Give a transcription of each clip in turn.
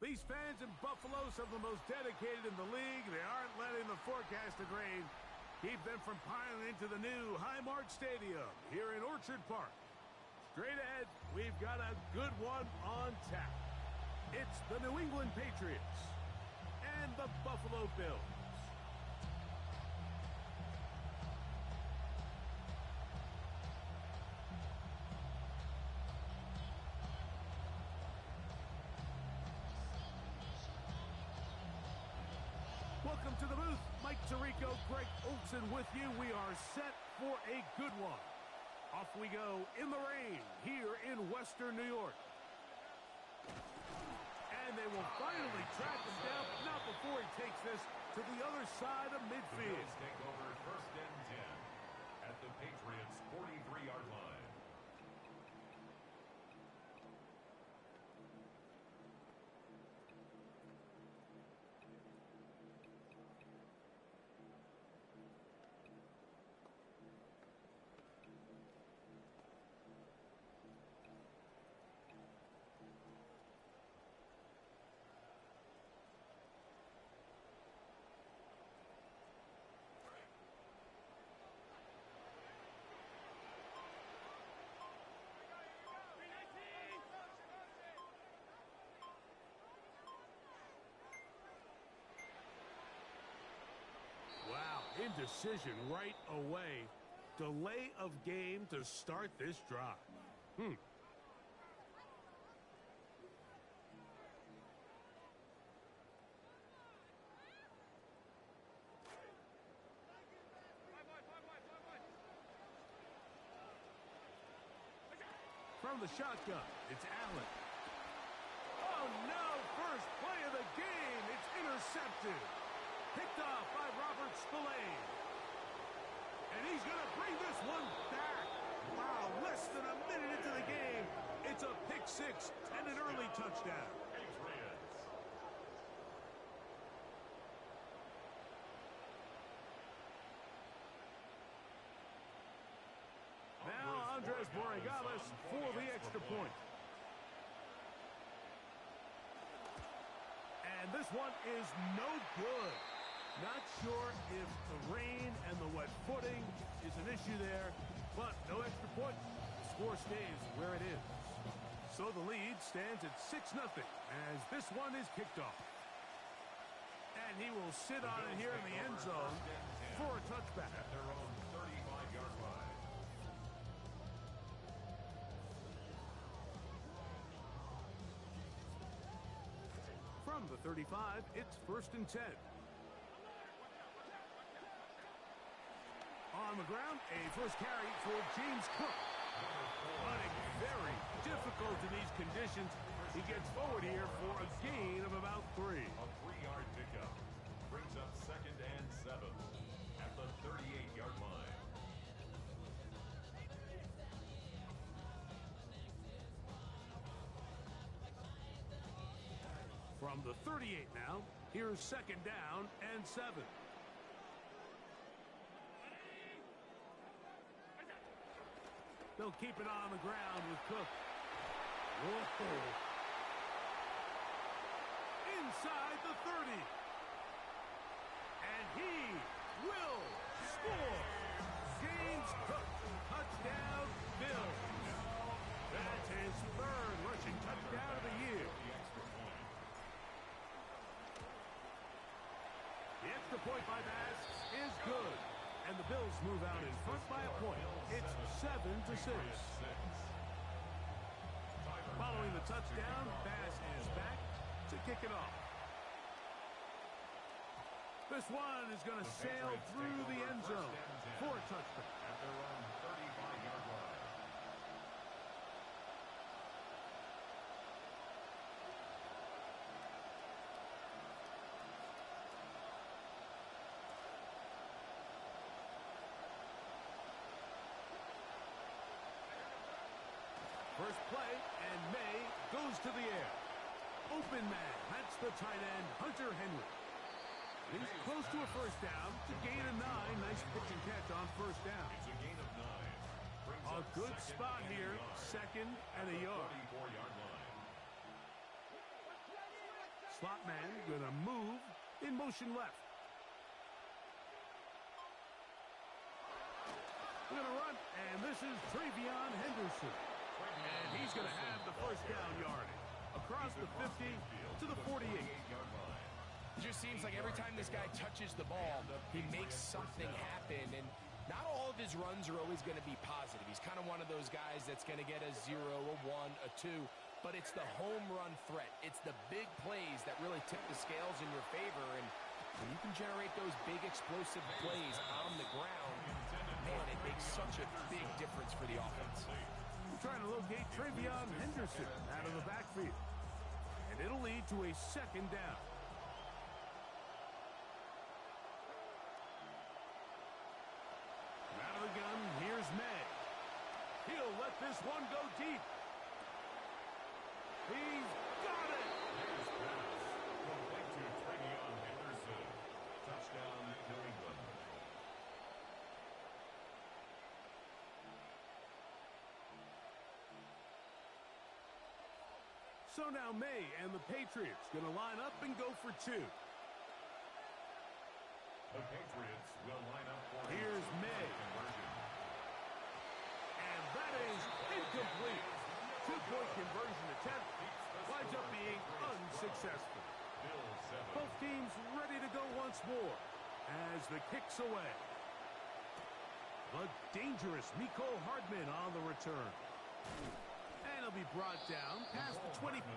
These fans in Buffalo, some of the most dedicated in the league. They aren't letting the forecasted rain keep them from piling into the new Highmark Stadium here in Orchard Park. Straight ahead, we've got a good one on tap. It's the New England Patriots and the Buffalo Bills. Welcome to the booth. Mike Tirico, Greg Olsen with you. We are set for a good one. Off we go in the rain here in Western New York. And they will finally track him down, but not before he takes this to the other side of midfield. The Bills take over 1st and 10 at the Patriots' 43-yard line. Wow, indecision right away. Delay of game to start this drive. From the shotgun, it's Allen. Oh no, first play of the game. It's intercepted. Picked off by Robert Spillane. And he's going to bring this one back. Wow, less than a minute into the game. It's a pick six and an early touchdown. Patriots. Now Andres Borregales for the extra point. And this one is no good. Not sure if the rain and the wet footing is an issue there, but no extra point. The score stays where it is. So the lead stands at 6-0 as this one is kicked off. And he will sit on it here in the end zone for a touchback. At their own 35-yard line. From the 35, it's 1st and 10. On the ground, a first carry for James Cook. Running very difficult in these conditions. He gets forward here for a gain of about 3. A 3-yard pickup brings up 2nd and 7 at the 38-yard line. From the 38 now, here's 2nd down and 7. They'll keep it on the ground with Cook. Whoa. Inside the 30. And he will score. James Cook, touchdown Bills. That's his 3rd rushing touchdown of the year. The extra point by Bass is good. And the Bills move out in front by a point. It's 7-6. Following the touchdown, Bass is back to kick it off. This one is going to sail through the end zone for a touchdown. At their own 35-yard line. First play, and May goes to the air. Open man, that's the tight end, Hunter Henry. He's close to a first down to gain a 9. Nice pitch and catch on first down. It's a gain of 9. A good spot here, 2nd and a yard. 34-yard line. Slot man gonna move in motion left. We're gonna run, and this is Travion Henderson. And he's gonna have the first down yardage. Across the 50 to the 48. It just seems like every time this guy touches the ball, he makes something happen. And not all of his runs are always going to be positive. He's kind of one of those guys that's going to get a 0, a 1, a 2. But it's the home run threat. It's the big plays that really tip the scales in your favor. And when you can generate those big explosive plays on the ground, man, it makes such a big difference for the offense. We're trying to locate Travion Henderson out of the backfield. And it'll lead to a second down. Out of the gun, here's May. He'll let this one go deep. He's got it! Here's pass. Complete to Travion Henderson. Touchdown, New England. So now May and the Patriots going to line up and go for 2. The Patriots will line up for Here's a May. conversion. And that is incomplete. 2-point conversion attempt winds up being unsuccessful. Bills 7. Both teams ready to go once more as the kick's away. The dangerous Mecole Hardman on the return. And he'll be brought down past the 25.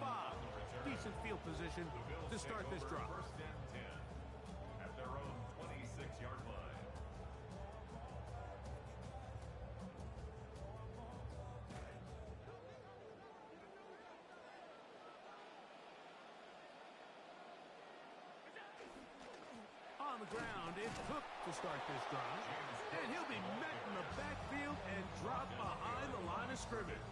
Decent field position The Bills to start take this over drive. First and 10 at their own 26-yard line. On the ground, it's Cook to start this drive. And he'll be met in the backfield and dropped behind the line of scrimmage.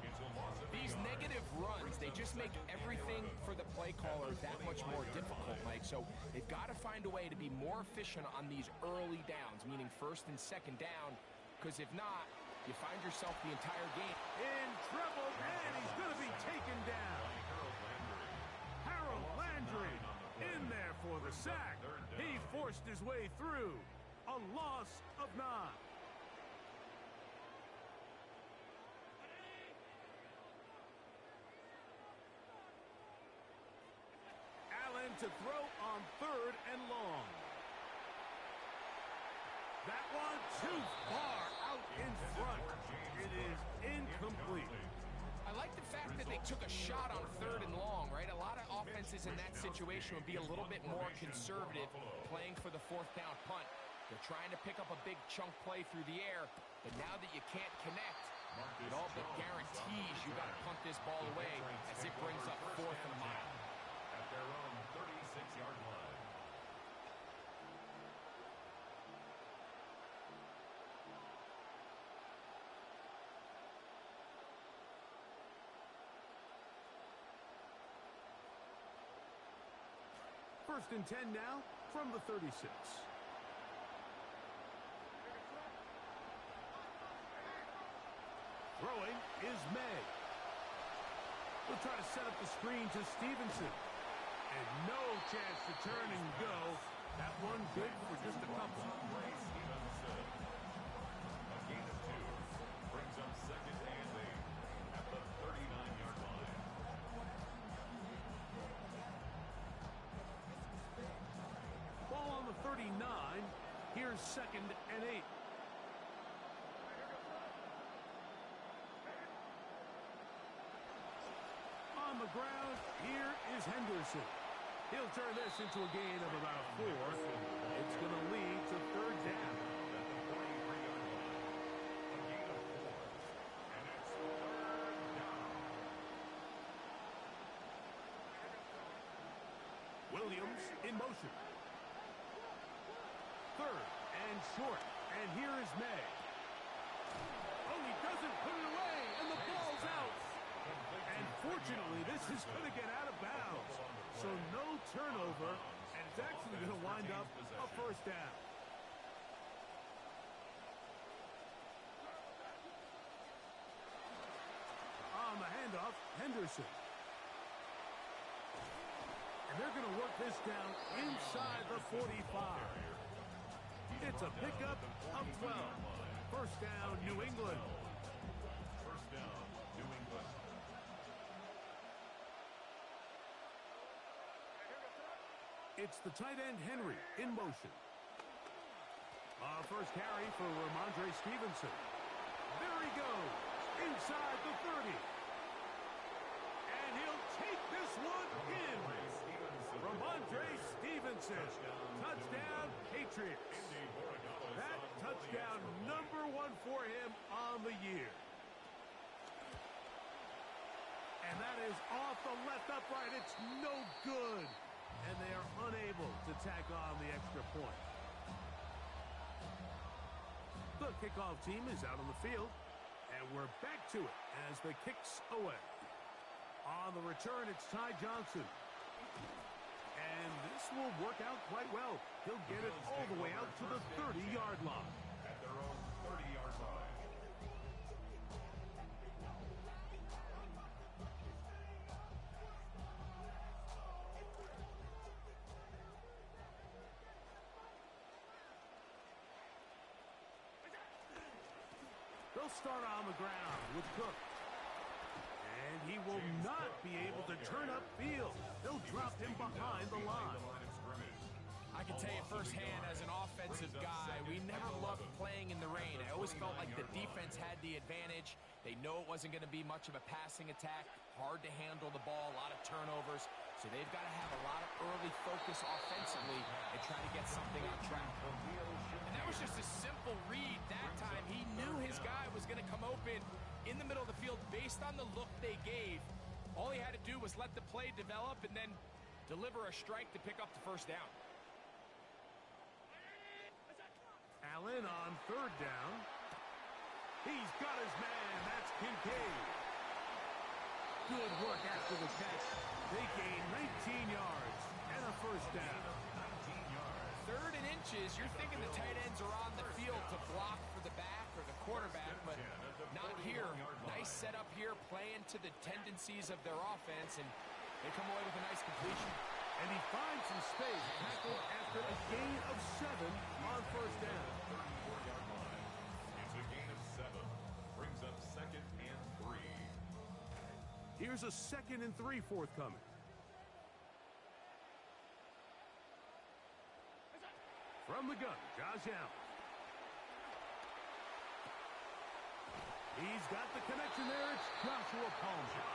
It's a loss of These negative runs, they just make everything for the play caller that much more difficult, Mike. So they've got to find a way to be more efficient on these early downs, meaning first and second down, because if not, you find yourself the entire game. In trouble, and he's going to be taken down. Harold Landry in there for the sack. He forced his way through. A loss of 9. Allen to throw on 3rd and long. That one too far out in front. It is incomplete. I like the fact that they took a shot on 3rd and long, right? A lot of offenses in that situation would be a little bit more conservative playing for the 4th down punt. They're trying to pick up a big chunk play through the air, but now that you can't connect, it all but guarantees you got to punt this ball away as it brings up 4th and a mile. At their own 36-yard line. First and 10 now from the 36. Throwing is May. We'll try to set up the screen to Stevenson. And no chance to turn and go. That one good for just a couple. Ray Stevenson. A gain of 2 brings up second and 8 at the 39-yard line. Ball on the 39. Here's second and 8. On the ground, here is Henderson. He'll turn this into a gain of about 4. It's going to lead to 3rd down. Williams in motion. 3rd and short. And here is May. Oh, he doesn't put it away, and the ball's out. And fortunately, this is going to get out of bounds. So no turnover, and it's actually going to wind up a 1st down. On the handoff, Henderson. They're going to work this down inside the 45. It's a pickup of 12. First down, New England. First down, New England. It's the tight end, Henry, in motion. First carry for Ramondre Stevenson. There he goes, inside the 30. And he'll take this one in. Ramondre Stevenson. Touchdown, Patriots. That touchdown number 1 for him on the year. And that is off the left upright. It's no good. And they are unable to tack on the extra point. The kickoff team is out on the field. And we're back to it as the kick's away. On the return, it's Ty Johnson. And this will work out quite well. He'll get it all the way out to the 30-yard line. At their own 30-yard line. They'll start on the ground with Cook. And he will not be able to turn upfield. They'll drop him behind the line. I can tell you firsthand, as an offensive guy, we never loved playing in the rain. I always felt like the defense had the advantage. They know it wasn't going to be much of a passing attack, hard to handle the ball, a lot of turnovers. So they've got to have a lot of early focus offensively and try to get something on track. And that was just a simple read that time. He knew his guy was going to come open in the middle of the field based on the look they gave. All he had to do was let the play develop and then deliver a strike to pick up the first down. Allen on third down. He's got his man. That's Kincaid. Good work after the catch. They gain 19 yards and a first down. 19 yards. Third and inches, you're thinking the tight ends are on the field to block for the back or the quarterback, but not here. Nice setup here, playing to the tendencies of their offense, and they come away with a nice completion. And he finds some space, tackled after a gain of 7 on first down. 34-yard line. It's a gain of 7. Brings up second and 3. Here's a 2nd and 3 forthcoming. From the gun, Josh Allen. He's got the connection there. It's Joshua Palmer.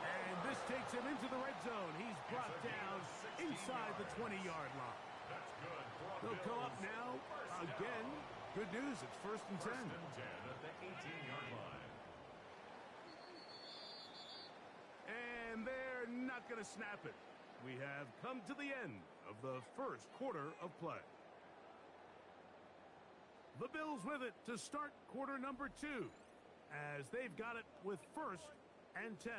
And this takes him into the red zone. He's brought down inside the 20-yard line. That's good. They'll come up now again. Good news, it's 1st and 10. First and 10 at the 18-yard line. And they're not going to snap it. We have come to the end of the first quarter of play. The Bills with it to start quarter number 2, as they've got it with 1st and 10.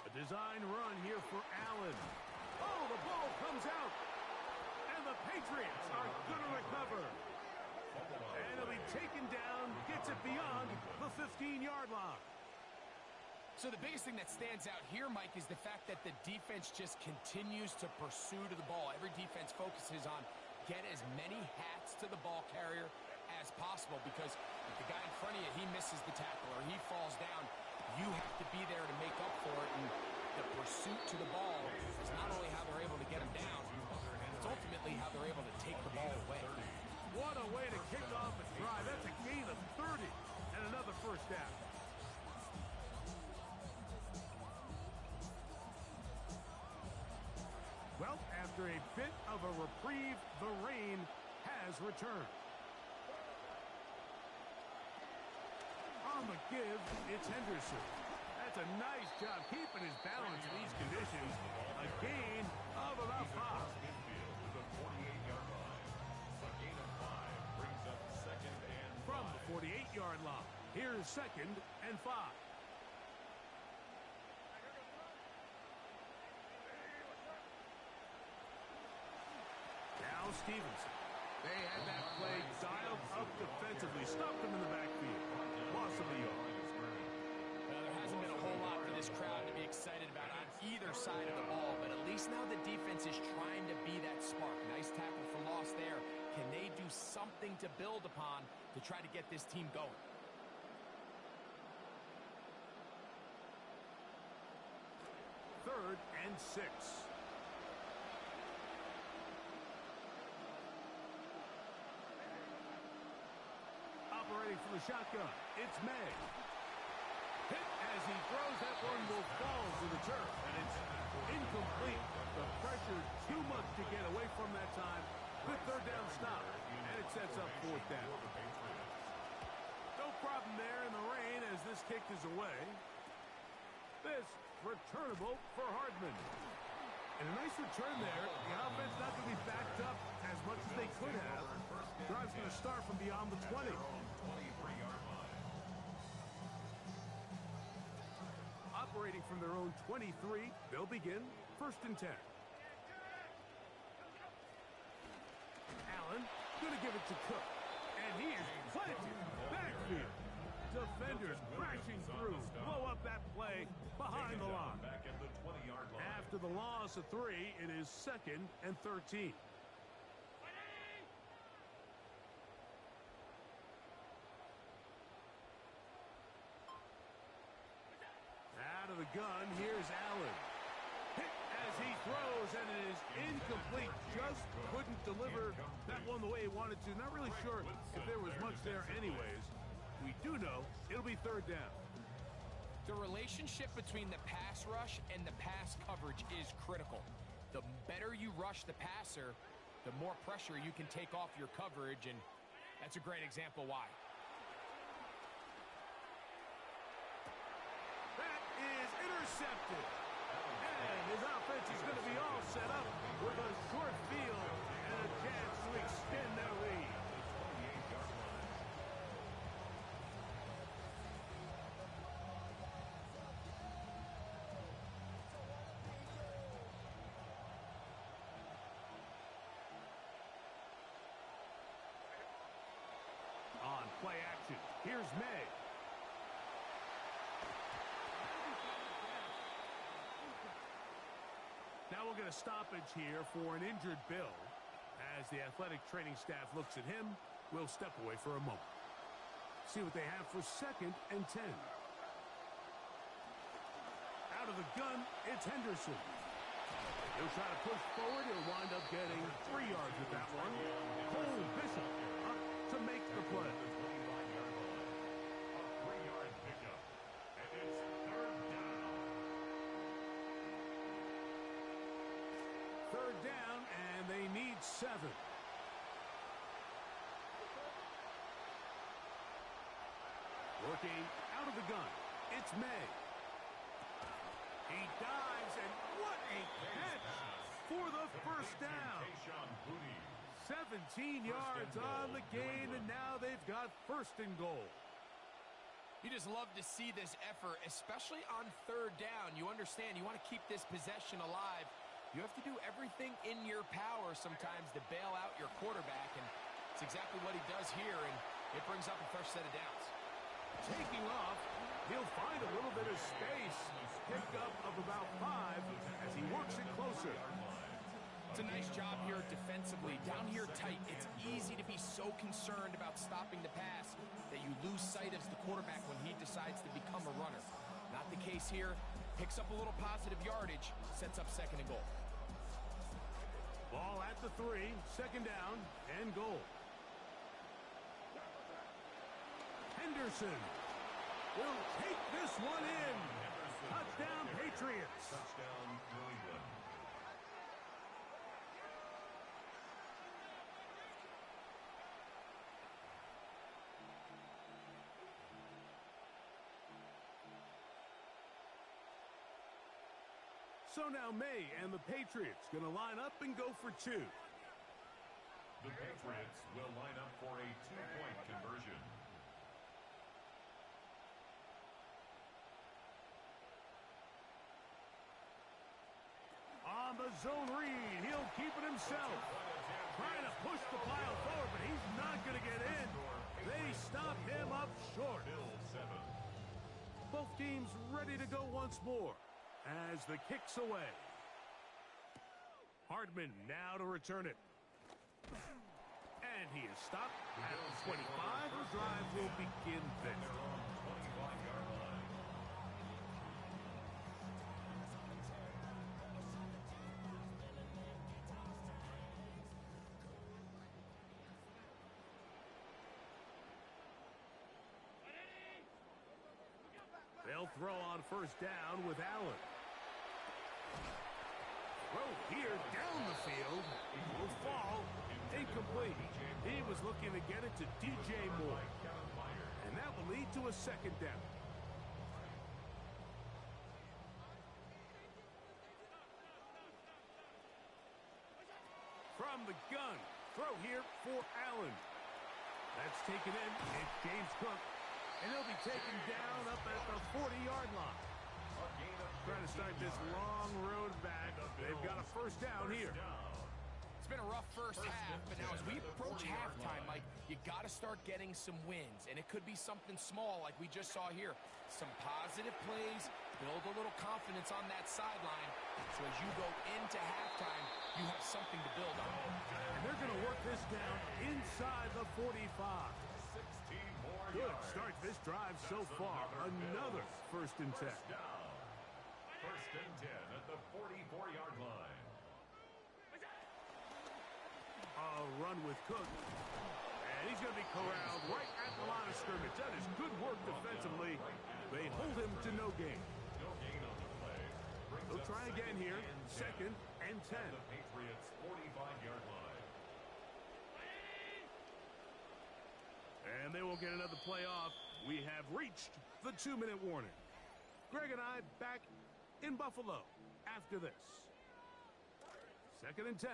A design run here for Allen. Oh, the ball comes out. And the Patriots are going to recover. And he'll be taken down, gets it beyond the 15-yard line. So the biggest thing that stands out here, Mike, is the fact that the defense just continues to pursue to the ball. Every defense focuses on get as many hats to the ball carrier as possible, because if the guy in front of you, he misses the tackle or he falls down, you have to be there to make up for it. And the pursuit to the ball is not only how they're able to get him down, it's ultimately how they're able to take the ball away. What a way to kick off a drive. That's a gain of 30 and another first down. Well, after a bit of a reprieve, the rain has returned. On the give, it's Henderson. That's a nice job keeping his balance in these conditions. A gain of about 5. Midfield to the 48-yard line. A gain of 5 brings up second and 5. From the 48-yard line, here's 2nd and 5. Stevenson. They had that play dialed up defensively, stopped them in the backfield. Loss of a yard. Well, there hasn't been a whole lot for this crowd to be excited about on either side of the ball, but at least now the defense is trying to be that spark. Nice tackle for loss there. Can they do something to build upon to try to get this team going? Third and 6. Operating from the shotgun, it's May. Hit as he throws, that one will fall to the turf, and it's incomplete. The pressure too much to get away from that time. Good third down stop, and it sets up fourth down. No problem there in the rain as this kick is away. This returnable for Hardman. And a nice return there. The offense not going to be backed up as much as they could have. Drive's going to start from beyond the 20. Operating from their own 23, they'll begin 1st and 10. Allen going to give it to Cook. And he is planted backfield. Defenders crashing through. Blow up that play behind the line. After the loss of 3, it is 2nd and 13. Out of the gun, here's Allen. Hit as he throws, and it is incomplete. Just couldn't deliver that one the way he wanted to. Not really sure if there was much there anyways. We do know it'll be 3rd down. The relationship between the pass rush and the pass coverage is critical. The better you rush the passer, the more pressure you can take off your coverage, and that's a great example why. That is intercepted. And his offense is going to be all set up with a short field and a chance to extend their lead. On play action, here's May. Now we'll get a stoppage here for an injured Bill. As the athletic training staff looks at him, we'll step away for a moment. See what they have for 2nd and 10. Out of the gun, it's Henderson. He'll try to push forward. He'll wind up getting 3 yards with that one. Cole Bishop up to make the play. Third down, and they need 7. Working out of the gun, it's May. He dives, and what a catch for the 1st down. 17 yards on the gain, and now they've got 1st and goal. You just love to see this effort, especially on 3rd down. You understand, you want to keep this possession alive. You have to do everything in your power sometimes to bail out your quarterback, and it's exactly what he does here, and it brings up a fresh set of downs. Taking off, he'll find a little bit of space. Picked up of about 5 as he works it closer. It's a nice job here defensively. Down here tight, it's easy to be so concerned about stopping the pass that you lose sight of the quarterback when he decides to become a runner. Not the case here. Picks up a little positive yardage, sets up 2nd and goal. Ball at the 3, 2nd down and goal. Henderson will take this one in. Touchdown, Patriots. Touchdown, New England. So now May and the Patriots going to line up and go for 2. The Patriots will line up for a 2-point conversion. On the zone read, he'll keep it himself. trying to push the pile forward, but he's not going to get in. They stop him up short. Bills 7. Both teams ready to go once more as the kick's away. Hardman now to return it. And he is stopped at the 25. The drive will begin then. 25-yard line. They'll throw on first down with Allen. Throw here down the field. Will fall. Incomplete. He was looking to get it to DJ Moore. And that will lead to a second down. From the gun. Throw here for Allen. That's taken in. It's James Cook. And he'll be taken down up at the 40-yard line. Trying to start this long road back. They've got a first down here. It's been a rough first half, but now as we approach halftime, Mike, you got to start getting some wins. And it could be something small like we just saw here. Some positive plays, build a little confidence on that sideline. So as you go into halftime, you have something to build on. And they're going to work this down inside the 45. Good start this drive so far. Another first and 10. First and 10 at the 44-yard line. A run with Cook. And he's going to be corralled right at the line of scrimmage. That is good work defensively. They hold him to no gain. No gain on the play. They'll try again here. Second and 10. The Patriots' 45-yard line. And they will get another play off. We have reached the 2-minute warning. Greg and I back in Buffalo after this. Second and 10.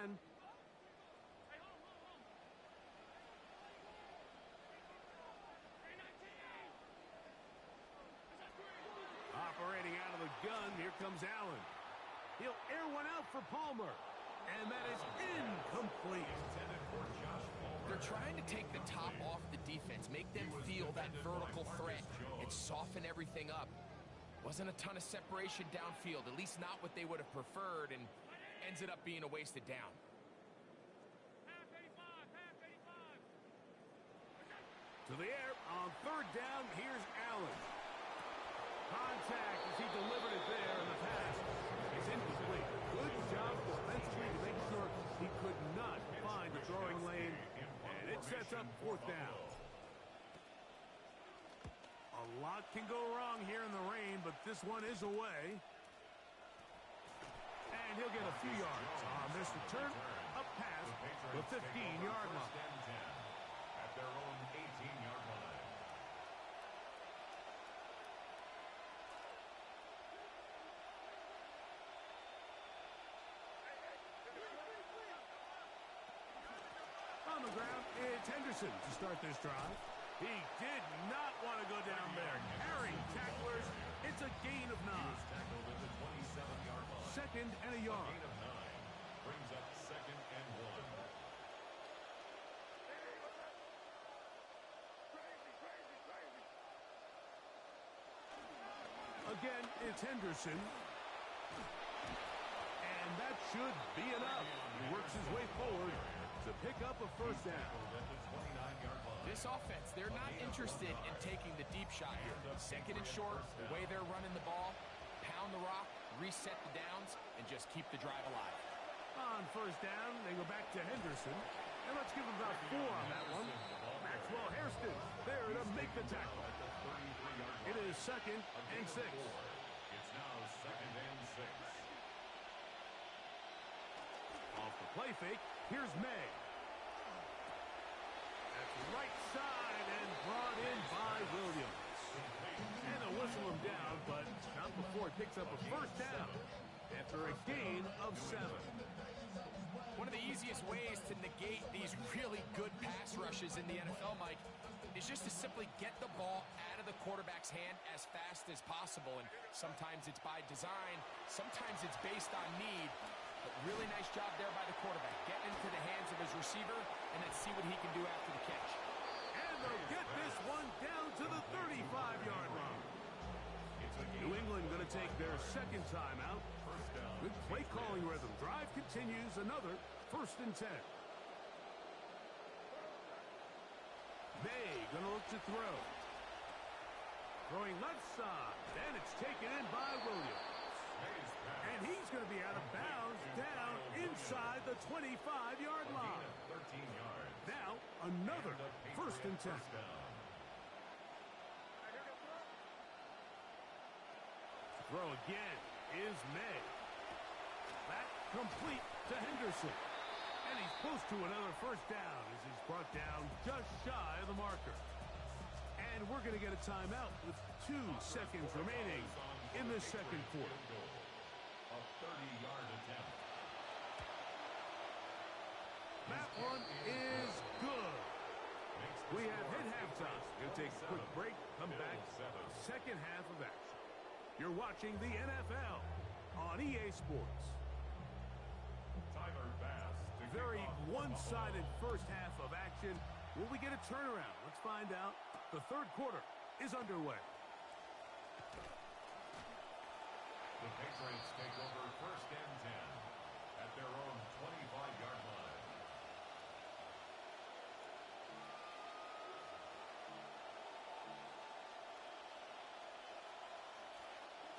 Operating out of the gun, here comes Allen. He'll air one out for Palmer. And that is incomplete. They're trying to take the top off the defense, make them feel that vertical threat, and soften everything up. Wasn't a ton of separation downfield, at least not what they would have preferred, and ends it up being a wasted down. To the air on third down, here's Allen. Contact as he delivered it there, and the pass is incomplete. Good job defensively to make sure he could not find the throwing lane, and it sets up fourth down. A lot can go wrong here in the rain, but this one is away. And he'll get a few yards on this return, up past the 15-yard line. At their own 18-yard line. On the ground, it's Henderson to start this drive. He did not want to go down there. Carrying tacklers, it's a gain of 9. Tackled at the 27-yard line. Second and a yard. Gain of 9 brings up second and 1. Again, it's Henderson. And that should be enough. He works his way forward to pick up a first down. At the 29-yard line. This offense, they're not interested in taking the deep shot here. Second and short, the way they're running the ball, pound the rock, reset the downs, and just keep the drive alive. On first down, they go back to Henderson. And let's give him about 4 on that one. Maxwell Hairston there to make the tackle. It is second and 6. It's now second and 6. Off the play fake, here's May. That's right side and brought in by Williams. And they'll whistle him down, but not before he picks up a first down after a gain of 7. One of the easiest ways to negate these really good pass rushes in the NFL, Mike, is just to simply get the ball out of the quarterback's hand as fast as possible. And sometimes it's by design, sometimes it's based on need. But really nice job there by the quarterback. Getting into the hands of his receiver, and then see what he can do after the catch. And they'll get this one down to the 35-yard line. New England going to take their second timeout. Good play calling rhythm. Drive continues. Another 1st and 10. May going to look to throw. Throwing left side. And it's taken in by Williams. And he's going to be out of bounds down inside the 25-yard line. Now another 1st and 10. Throw again is May. That complete to Henderson. And he's close to another 1st down as he's brought down just shy of the marker. And we're going to get a timeout with 2 seconds remaining in the second quarter. A 30-yard attempt. That one is good. We have hit halftime. We'll take a quick break, come back, second half of action. You're watching the NFL on EA Sports. Tyler Bass. Very one-sided first half of action. Will we get a turnaround? Let's find out. The third quarter is underway. The Patriots take over 1st and 10 at their own 25-yard line.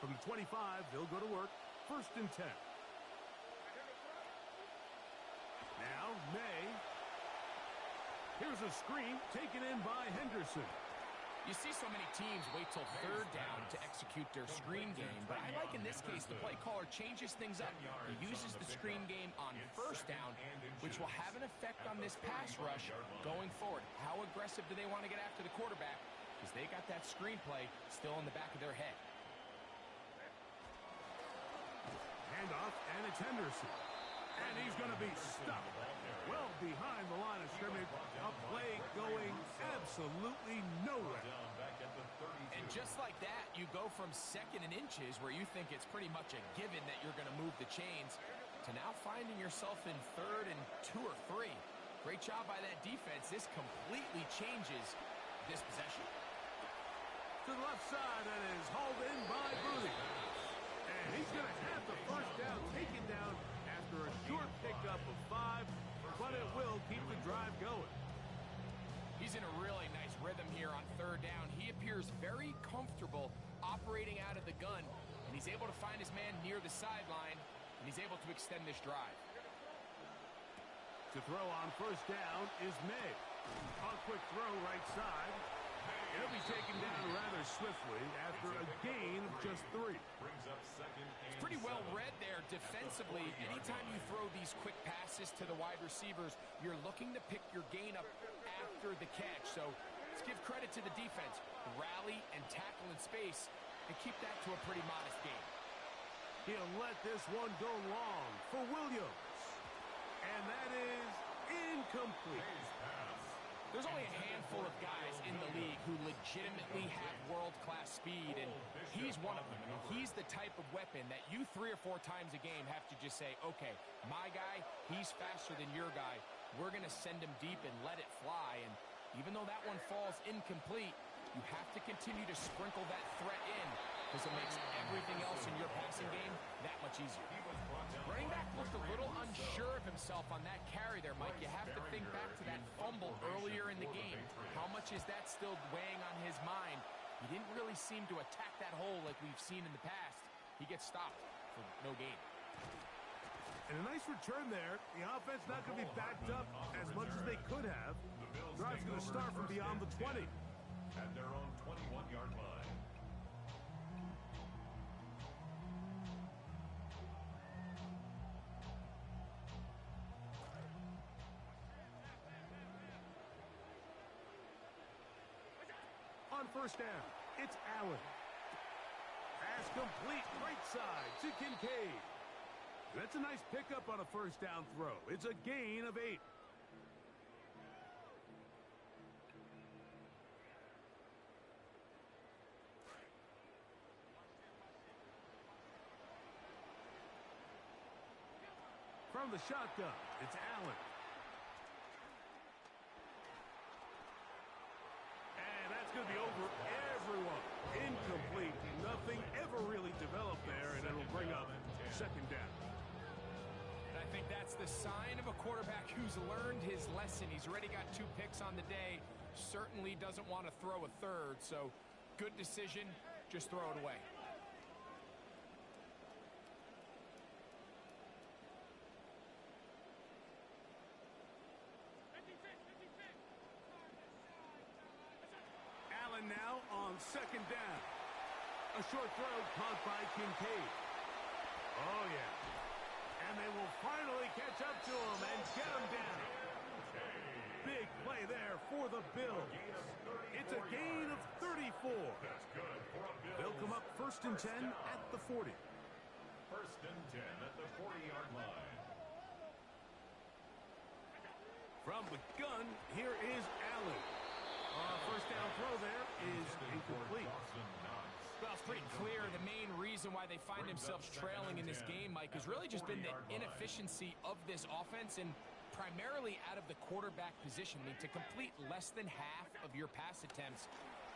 From the 25, they'll go to work. 1st and 10. Now, May. Here's a screen taken in by Henderson. You see so many teams wait till 3rd down to execute their screen game, but I like in this case the play caller changes things up. He uses the screen game on 1st down, which will have an effect on this pass rush going forward. How aggressive do they want to get after the quarterback? Because they got that screen play still in the back of their head. Handoff, and it's Henderson. And he's going to be stopped well behind the line of scrimmage. A play going absolutely nowhere. And just like that, you go from 2nd and inches, where you think it's pretty much a given that you're going to move the chains, to now finding yourself in 3rd and 2 or 3. Great job by that defense. This completely changes this possession. To the left side, and is hauled in by Booty. And he's going to have the 1st down taken down after a short pickup of 5, but it will keep the drive going. He's in a really nice rhythm here on 3rd down. He appears very comfortable operating out of the gun, and he's able to find his man near the sideline, and he's able to extend this drive. To throw on 1st down is May. A quick throw right side. It'll be taken down rather swiftly after a gain of just 3. It's pretty well read there defensively. Anytime you throw these quick passes to the wide receivers, you're looking to pick your gain up after the catch. So let's give credit to the defense. Rally and tackle in space and keep that to a pretty modest gain. He'll let this one go long for Williams. And that is incomplete. There's only a handful of guys in the league who legitimately have world-class speed, and he's one of them. I mean, he's the type of weapon that you 3 or 4 times a game have to just say, okay, my guy, he's faster than your guy. We're going to send him deep and let it fly. And even though that one falls incomplete, you have to continue to sprinkle that threat in, because it makes everything else in your passing game that much easier. Running back looked a little unsure of himself on that carry there, Mike. You have to think back to that fumble earlier in the game. How much is that still weighing on his mind? He didn't really seem to attack that hole like we've seen in the past. He gets stopped for no gain. And a nice return there. The offense not going to be backed up as much as they could have. Drive's going to start from beyond the 20. At their own 21-yard line. On 1st down, it's Allen. Pass complete, right side to Kincaid. That's a nice pickup on a 1st down throw. It's a gain of 8. From the shotgun, it's Allen. And that's going to be over everyone. Incomplete. Nothing ever really developed there, and it'll bring up second down. And I think that's the sign of a quarterback who's learned his lesson. He's already got 2 picks on the day. Certainly doesn't want to throw a third, so good decision. Just throw it away. Allen now on second down. A short throw caught by Kincaid. Oh, yeah. And they will finally catch up to him and get him down. Big play there for the Bills. It's a gain of 34. They'll come up 1st and 10 at the 40. 1st and 10 at the 40-yard line. From the gun, here is Allen. First down throw there is incomplete. Well, it's pretty clear the main reason why they find themselves trailing in this game, Mike, has really just been the inefficiency of this offense and primarily out of the quarterback position. I mean, to complete less than half of your pass attempts,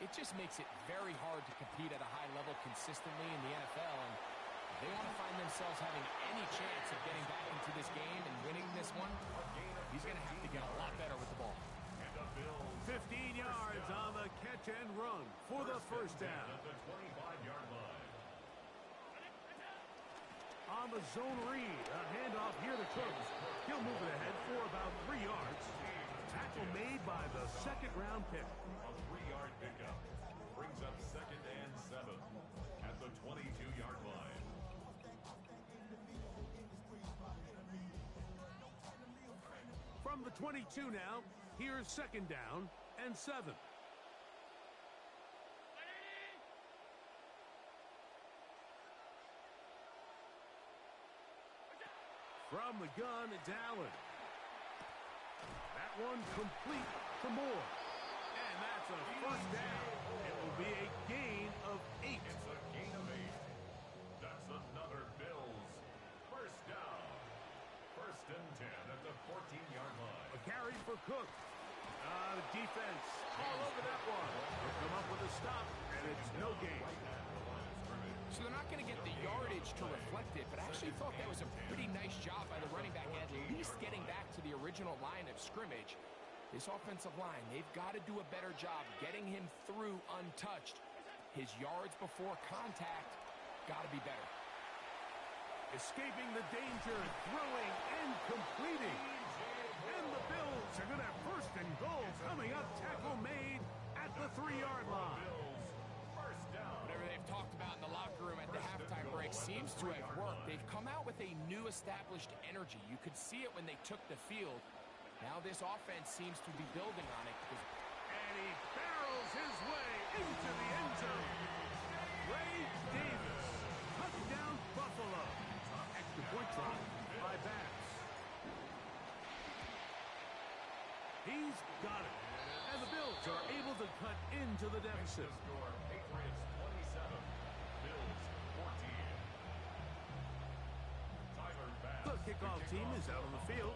it just makes it very hard to compete at a high level consistently in the NFL. And if they want to find themselves having any chance of getting back into this game and winning this one, he's going to have to get a lot better with the ball. 15 yards on the catch and run for the first down. At the 25-yard line. On the zone read, a handoff here to Cooks. He'll move it ahead for about 3 yards. Tackle made by the second-round pick. A 3-yard pickup brings up 2nd and 7 at the 22-yard line. From the 22 now, here's 2nd down and 7. From the gun, it's Allen. That one complete to Moore. And that's a first down. It will be a gain of 8. It's a gain of 8. That's another Bills first down. 1st and 10 at the 14-yard line. A carry for Cook. The defense all over that one. They'll come up with a stop, and it's no gain. So they're not going to get the yardage to reflect it, but I actually thought that was a pretty nice job by the running back, at least getting back to the original line of scrimmage. This offensive line, they've got to do a better job getting him through untouched. His yards before contact got to be better. Escaping the danger, throwing and completing. And the Bills are going to have 1st and goal coming up. Tackle made at the 3-yard line. First down. Whatever they've talked about in the locker room at the halftime break seems to have worked. They've come out with a new established energy. You could see it when they took the field. Now this offense seems to be building on it. And he barrels his way into the end zone. Ray Davis, touchdown Buffalo. Extra point try by Bass. He's got it. And the Bills are able to cut into the deficit. Score Patriots 27, Bills 14. Tyler Bass. The kickoff team is out on the field.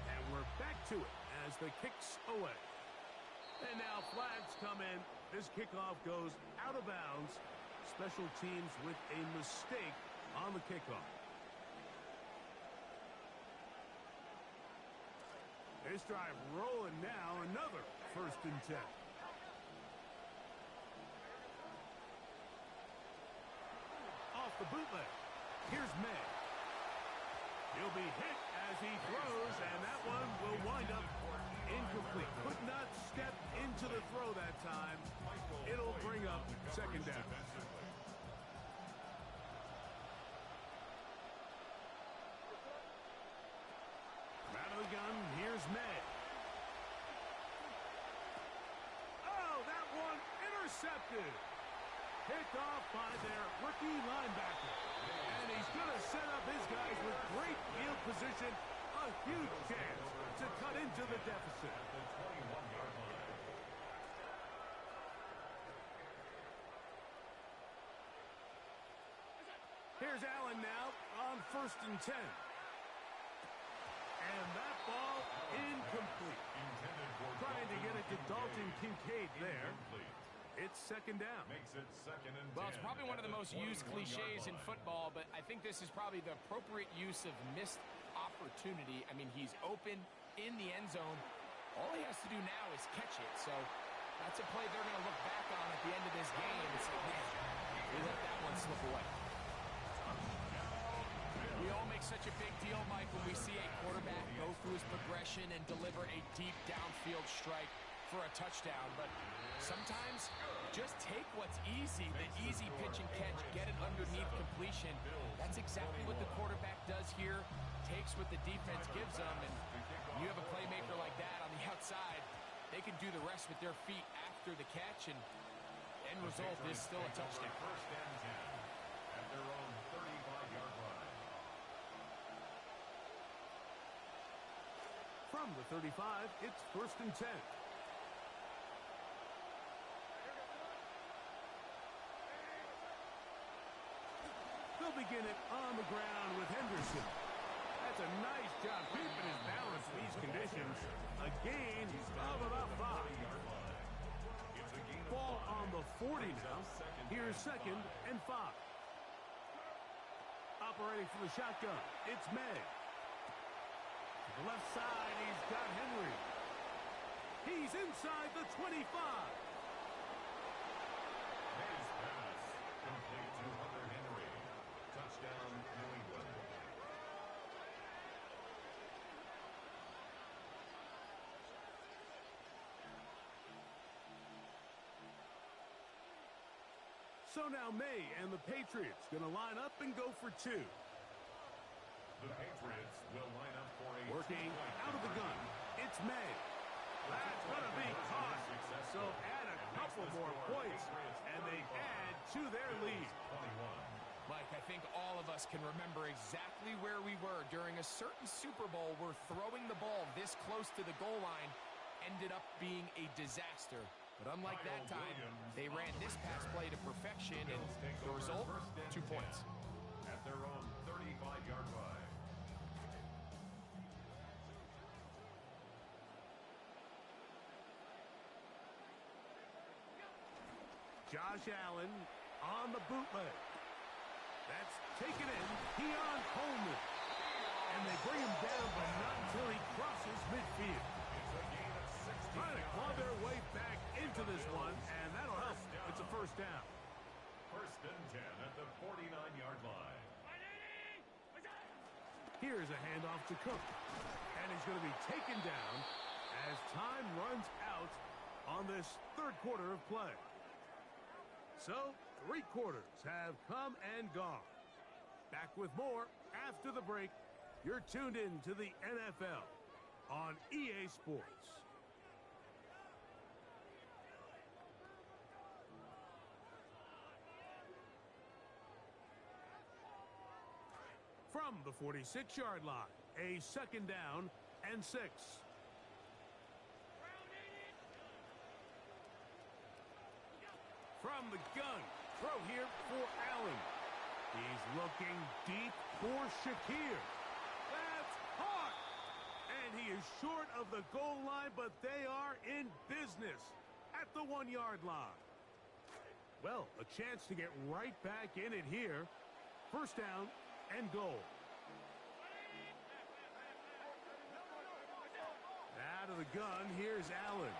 And we're back to it as the kick's away. And now flags come in. This kickoff goes out of bounds. Special teams with a mistake on the kickoff. This drive rolling now. Another 1st and 10. Off the bootleg. Here's May. He'll be hit as he throws, and that one will wind up incomplete. Could not step into the throw that time. It'll bring up 2nd down. Out of the gun, here's May. Oh, that one intercepted. Picked off by their rookie linebacker. And he's going to set up his guys with great field position. A huge chance to cut into the deficit. The 21-yard line. Here's Allen now on 1st and 10. And that ball incomplete. Trying to get it to Dalton Kincaid there. It's second down. Makes it second and 10. Well, it's probably one of the most used cliches in football, but I think this is probably the appropriate use of missed opportunity. I mean, he's open in the end zone. All he has to do now is catch it. So that's a play they're going to look back on at the end of this game and say, man, we let that one slip away. We all make such a big deal, Mike, when we see a quarterback go through his progression and deliver a deep downfield strike for a touchdown. But sometimes just take what's easy, the easy pitch and catch, get it underneath completion. That's exactly what the quarterback does here. Takes what the defense gives them, and you have a playmaker like that on the outside. They can do the rest with their feet after the catch, and end result is still a touchdown. First and 10 at their own 35-yard line. From the 35, it's first and 10. They'll begin it on the ground with Henderson. That's a nice job keeping his balance in these conditions. A gain of about 5. Ball on the 40 now. Here's second and 5. Operating from the shotgun, it's May. To the left side, he's got Henry. He's inside the 25. His pass complete to Hunter Henry. Touchdown, New England. So now May and the Patriots going to line up and go for 2. The Patriots will line up for a Working out of the gun, it's May. That's going to be caught. So add a couple more points, and they add to their lead. 21. Mike, I think all of us can remember exactly where we were during a certain Super Bowl where throwing the ball this close to the goal line ended up being a disaster. But unlike that time, they ran this pass play to perfection, and the result, 2 points. At their own 35-yard line. Josh Allen on the bootleg. That's taken in. Keon Coleman. And they bring him down, but not until he crosses midfield. Trying to claw their way back into this one, and that'll help. It's a first down. First and 10 at the 49-yard line. Here's a handoff to Cook. And he's going to be taken down as time runs out on this third quarter of play. So, 3 quarters have come and gone. Back with more after the break. You're tuned in to the NFL on EA Sports. From the 46-yard line, a second down and 6. From the gun, throw here for Allen. He's looking deep for Shakir. That's caught! And he is short of the goal line, but they are in business at the 1-yard line. Well, a chance to get right back in it here. First down and goal. Out of the gun, here's Allen.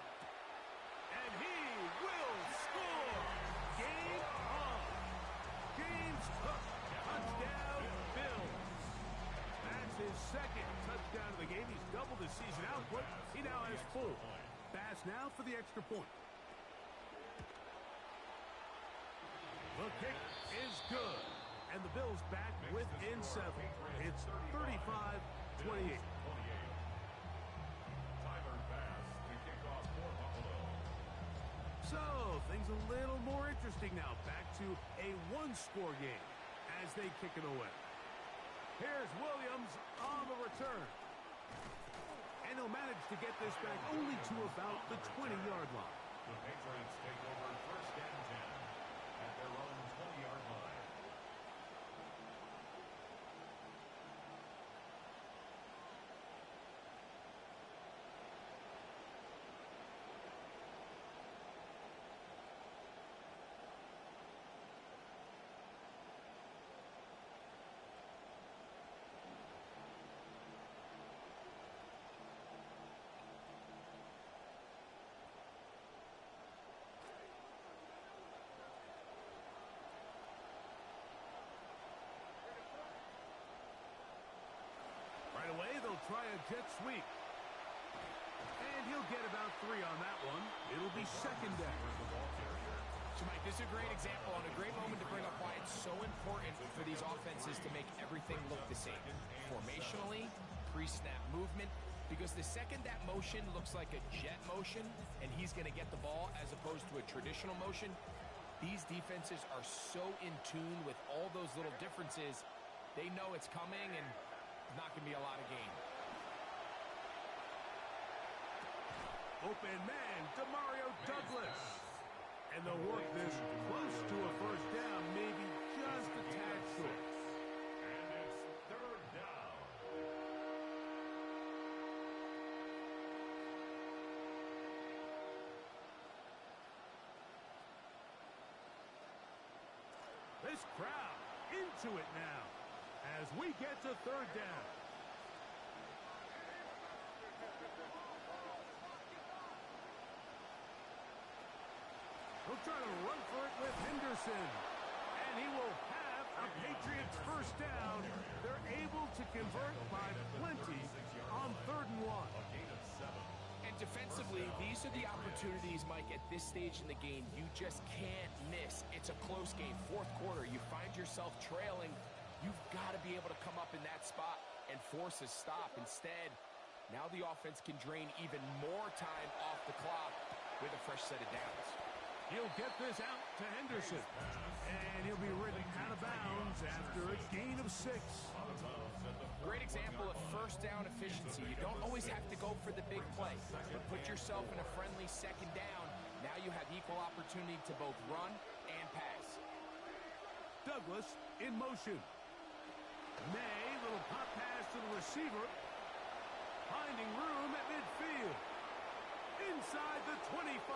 And he will score! Game on! James Cook, touchdown Bills. That's his second touchdown of the game. He's doubled his season output. He now has 4. Pass now for the extra point. The kick is good. And the Bills back within 7. It's 35-28. So, things a little more interesting now. Back to a 1-score game as they kick it away. Here's Williams on the return. And he'll manage to get this back only to about the 20-yard line. The Patriots take over first and 10 at their own 20-yard line. try a jet sweep. And he'll get about 3 on that one. It'll be second down. So, Mike, this is a great example and a great moment to bring up why it's so important for these offenses to make everything look the same. Formationally, pre-snap movement, because the second that motion looks like a jet motion and he's going to get the ball as opposed to a traditional motion, these defenses are so in tune with all those little differences. They know it's coming and there's not going to be a lot of gain. Open man, Demario Douglas. And they'll work this close to a first down, maybe just a tad short. And it's third down. This crowd into it now as we get to third down. He'll try to run for it with Henderson. And he will have a Patriots first down. They're able to convert by plenty on 3rd and 1. And defensively, these are the opportunities, Mike, at this stage in the game you just can't miss. It's a close game. 4th quarter, you find yourself trailing. You've got to be able to come up in that spot and force a stop. Instead, now the offense can drain even more time off the clock with a fresh set of downs. He'll get this out to Henderson. And he'll be ridden out of bounds after a gain of 6. Great example of first down efficiency. You don't always have to go for the big play, but put yourself in a friendly second down. Now you have equal opportunity to both run and pass. Douglas in motion. May, little pop pass to the receiver. Finding room at midfield. Inside the 25.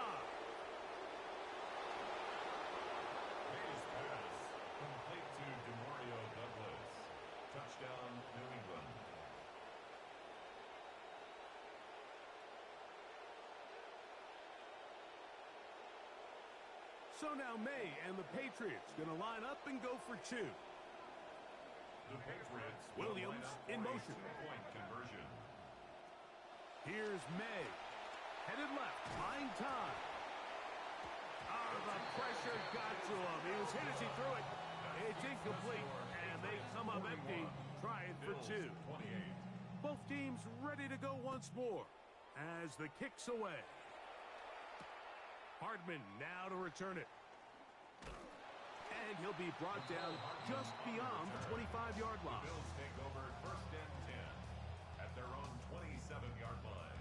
Complete to Demario Douglas. Touchdown, New England. So now May and the Patriots going to line up and go for 2. The Patriots Williams in motion. Two-point conversion. Here's May. Headed left, buying time. The pressure got to him. He was hit as he threw it. It's incomplete, and they come up empty, trying for 2. Both teams ready to go once more as the kick's away. Hardman now to return it. And he'll be brought down just beyond the 25-yard line. Bills take over 1st and 10 at their own 27-yard line.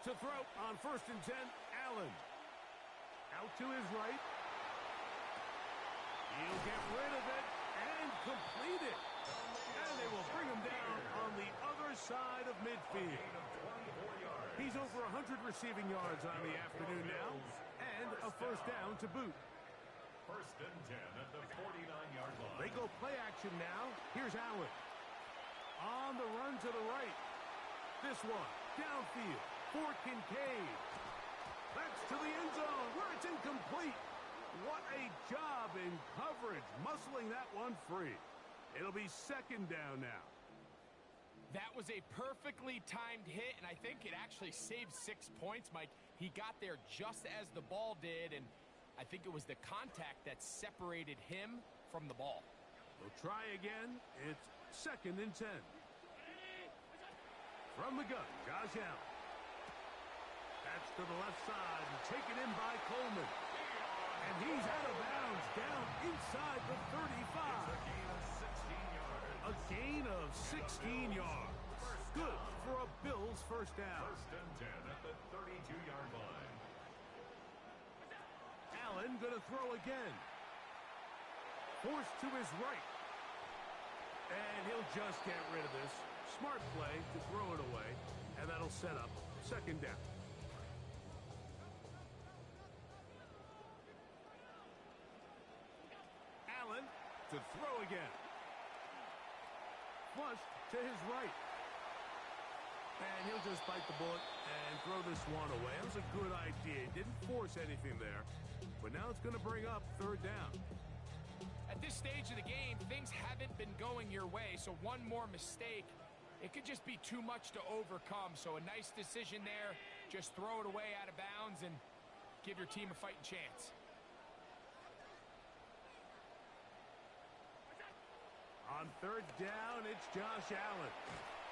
To throw on 1st and 10, Allen. Out to his right. He'll get rid of it and complete it. And they will bring him down on the other side of midfield. He's over 100 receiving yards on the afternoon now, and a first down to boot. 1st and 10 at the 49-yard line. They go play action now. Here's Allen. On the run to the right. This one, downfield. For Kincaid. That's to the end zone where it's incomplete. What a job in coverage, muscling that one free. It'll be second down now. That was a perfectly timed hit, and I think it actually saved 6 points, Mike. He got there just as the ball did, and I think it was the contact that separated him from the ball. We'll try again. It's 2nd and 10. From the gun, Josh Allen. That's to the left side and taken in by Coleman. And he's out of bounds down inside the 35. A gain of 16 yards. Good for a Bills first down. 1st and 10 at the 32-yard line. Allen going to throw again. Forced to his right. And he'll just get rid of this. Smart play to throw it away. And that'll set up second down. Allen to throw again. Flushed to his right. And he'll just bite the bullet and throw this one away. It was a good idea. He didn't force anything there. But now it's going to bring up third down. At this stage of the game, things haven't been going your way, so one more mistake, it could just be too much to overcome. So a nice decision there. Just throw it away out of bounds and give your team a fighting chance. On third down, it's Josh Allen.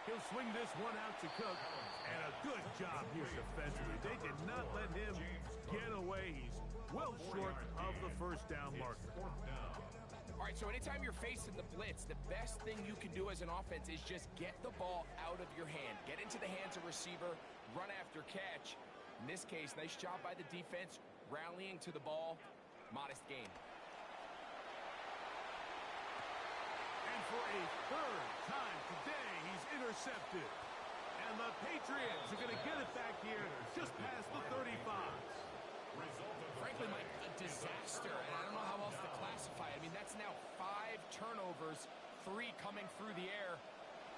He'll swing this one out to Cook, and a good job here defensively. They did not let him get away. He's well short of the first down marker. All right, so anytime you're facing the blitz, the best thing you can do as an offense is just get the ball out of your hand. Get into the hands of receiver, run after catch. In this case, nice job by the defense, rallying to the ball. Modest gain. And for a third time today, he's intercepted. And the Patriots are going to get it back here just past the 35. Frankly, Mike, a disaster. And I don't know how else to classify it. I mean, that's now 5 turnovers, 3 coming through the air.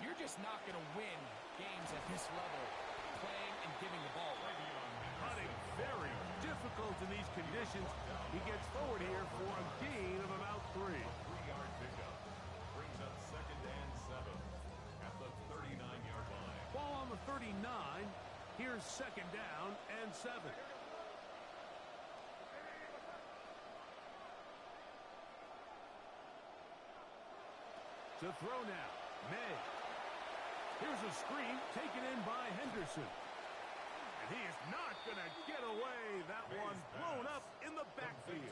You're just not going to win games at this level, playing and giving the ball away. Hunting very difficult in these conditions. He gets forward here for a gain of about 3. 3-yard pickup brings up 2nd and 7 at the 39-yard line. Ball on the 39. Here's 2nd down and 7. To throw now, May. Here's a screen taken in by Henderson. And he is not going to get away. That one blown up in the backfield.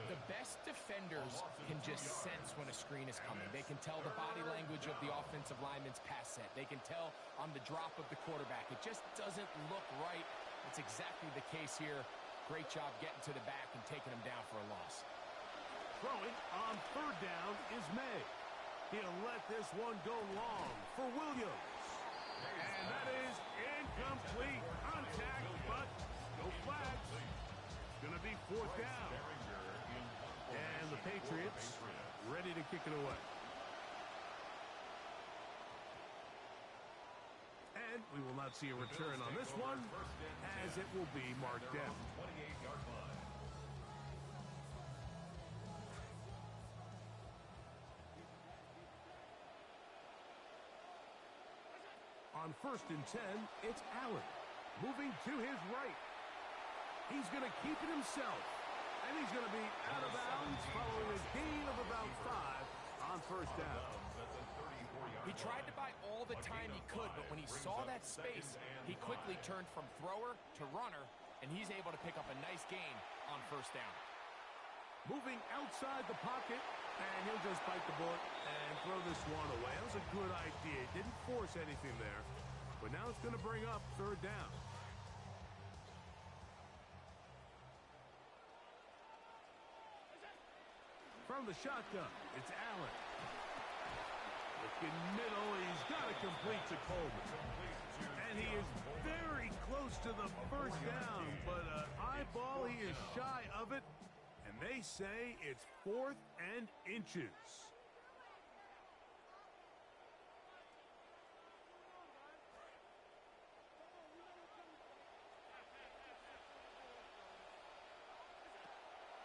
The best defenders can just sense when a screen is coming. They can tell the body language of the offensive lineman's pass set. They can tell on the drop of the quarterback. It just doesn't look right. It's exactly the case here. Great job getting to the back and taking him down for a loss. Throwing on third down is May. He'll let this one go long for Williams. And that is incomplete. Contact, but no flags. It's going to be 4th down. And the Patriots ready to kick it away. And we will not see a return on this one, as it will be marked down. 28-yard line. On 1st and 10, it's Allen. Moving to his right. He's going to keep it himself. And he's going to be out of bounds following a gain of about 5 on 1st down. He tried to buy all the time he could, but when he saw that space, he quickly turned from thrower to runner, and he's able to pick up a nice gain on 1st down. Moving outside the pocket, and he'll just bite the bullet and throw this one away. That was a good idea. Didn't force anything there, but now it's going to bring up 3rd down. From the shotgun, it's Allen. Looking middle, he's got to complete to Coleman. And he is very close to the 1st down, but an eyeball, he is shy of it. And they say it's 4th and inches.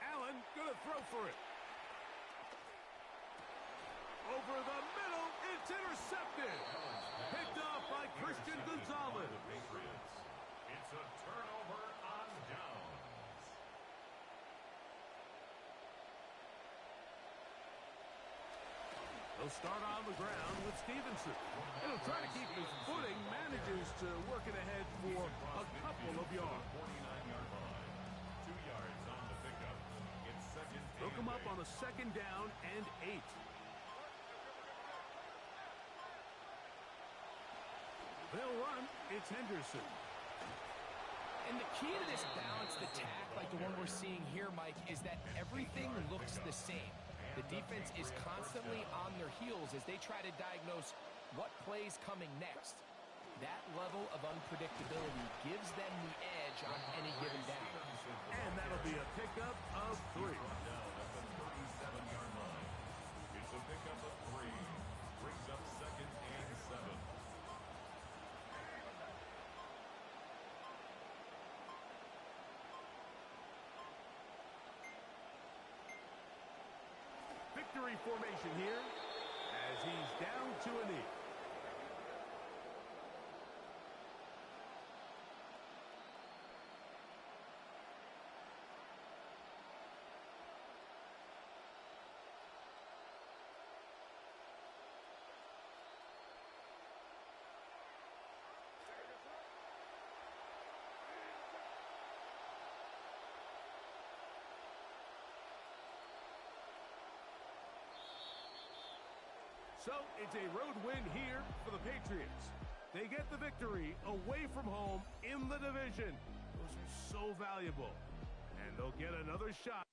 Allen gonna throw for it. Over the middle, it's intercepted. Picked off by Christian Gonzalez. It's a turnover on downs. They'll start on the ground with Stevenson. He'll try to keep his footing, manages to work it ahead for a couple of yards. 49-yard line. 2 yards on the pickup. It's 2nd. They'll come up on a 2nd down and 8. They'll run. It's Henderson. And the key to this balanced attack, like the one we're seeing here, Mike, is that everything looks the same. The defense is constantly on their heels as they try to diagnose what play's coming next. That level of unpredictability gives them the edge on any given down. And that'll be a pickup of 3. Down at the 37-yard line. It's a pickup of 3. Brings up 2nd and 7. victory formation here as he's down to a knee. So it's a road win here for the Patriots. They get the victory away from home in the division. Those are so valuable. And they'll get another shot.